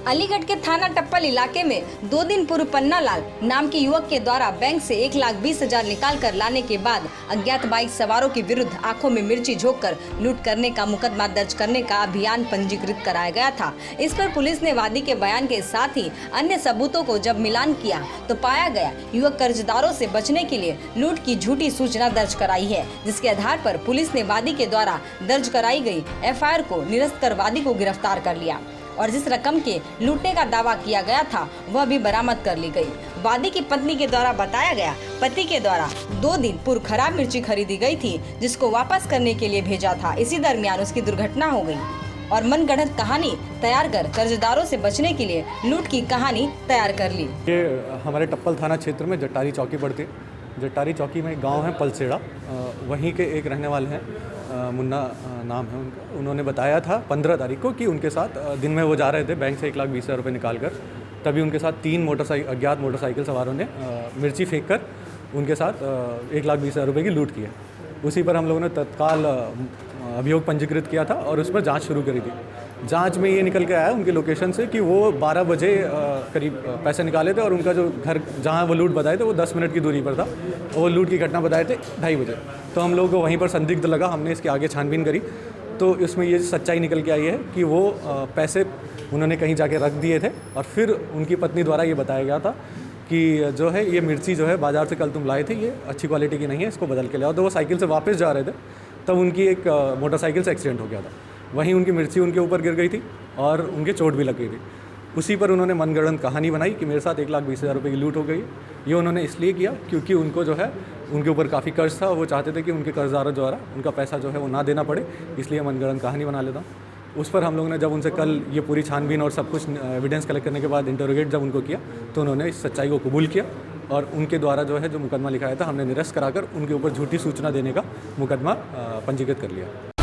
अलीगढ़ के थाना टप्पल इलाके में 2 दिन पूर्व पन्ना लाल नाम के युवक के द्वारा बैंक से 1,20,000 निकाल कर लाने के बाद अज्ञात बाइक सवारों के विरुद्ध आंखों में मिर्ची झोंककर लूट करने का मुकदमा दर्ज करने का अभियान पंजीकृत कराया गया था। इस पर पुलिस ने वादी के बयान के साथ ही अन्य सबूतों को जब मिलान किया तो पाया गया युवक कर्जदारों से बचने के लिए लूट की झूठी सूचना दर्ज कराई है, जिसके आधार पर पुलिस ने वादी के द्वारा दर्ज कराई गई एफआईआर को निरस्त कर वादी को गिरफ्तार कर लिया और जिस रकम के लूटने का दावा किया गया था वह भी बरामद कर ली गई। वादी की पत्नी के द्वारा बताया गया पति के द्वारा 2 दिन पूर्व खराब मिर्ची खरीदी गई थी जिसको वापस करने के लिए भेजा था। इसी दरमियान उसकी दुर्घटना हो गई और मनगढ़ंत कहानी तैयार कर कर्जदारों से बचने के लिए लूट की कहानी तैयार कर ली। ये हमारे टप्पल थाना क्षेत्र में जट्टारी चौकी पड़ती है। जट्टारी चौकी में एक गाँव है पलसेड़ा, वहीं के एक रहने वाले हैं, मुन्ना नाम है उनका। उन्होंने बताया था 15 तारीख को कि उनके साथ दिन में वो जा रहे थे बैंक से 1,20,000 रुपये निकाल कर, तभी उनके साथ 3 अज्ञात मोटरसाइकिल सवारों ने मिर्ची फेंक कर उनके साथ 1,20,000 रुपये की लूट की है। उसी पर हम लोगों ने तत्काल अभियोग पंजीकृत किया था और उस पर जाँच शुरू करी थी। जांच में ये निकल के आया उनके लोकेशन से कि वो 12 बजे करीब पैसे निकाले थे और उनका जो घर जहाँ वो लूट बताए थे वो 10 मिनट की दूरी पर था और वो लूट की घटना बताए थे 2:30 बजे। तो हम लोगों को वहीं पर संदिग्ध लगा, हमने इसके आगे छानबीन करी तो इसमें ये सच्चाई निकल के आई है कि वो पैसे उन्होंने कहीं जाके रख दिए थे और फिर उनकी पत्नी द्वारा ये बताया गया था कि जो है ये मिर्ची जो है बाज़ार से कल तुम लाए थे, ये अच्छी क्वालिटी की नहीं है, इसको बदल के लाओ। तो वो साइकिल से वापस जा रहे थे तब उनकी एक मोटरसाइकिल से एक्सीडेंट हो गया था। वहीं उनकी मिर्ची उनके ऊपर गिर गई थी और उनके चोट भी लग गई थी। उसी पर उन्होंने मनगढ़ंत कहानी बनाई कि मेरे साथ 1,20,000 रुपये की लूट हो गई। ये उन्होंने इसलिए किया क्योंकि उनको जो है उनके ऊपर काफ़ी कर्ज था, वो चाहते थे कि उनके कर्जदारों द्वारा उनका पैसा जो है वो ना देना पड़े, इसलिए मनगढ़ंत कहानी बना लेता हूँ। उस पर हम लोगों ने जब उनसे कल ये पूरी छानबीन और सब कुछ एविडेंस कलेक्ट करने के बाद इंटरोगेट जब उनको किया तो उन्होंने इस सच्चाई को कबूल किया और उनके द्वारा जो है जो मुकदमा लिखाया था हमने निरस्त कराकर उनके ऊपर झूठी सूचना देने का मुकदमा पंजीकृत कर लिया।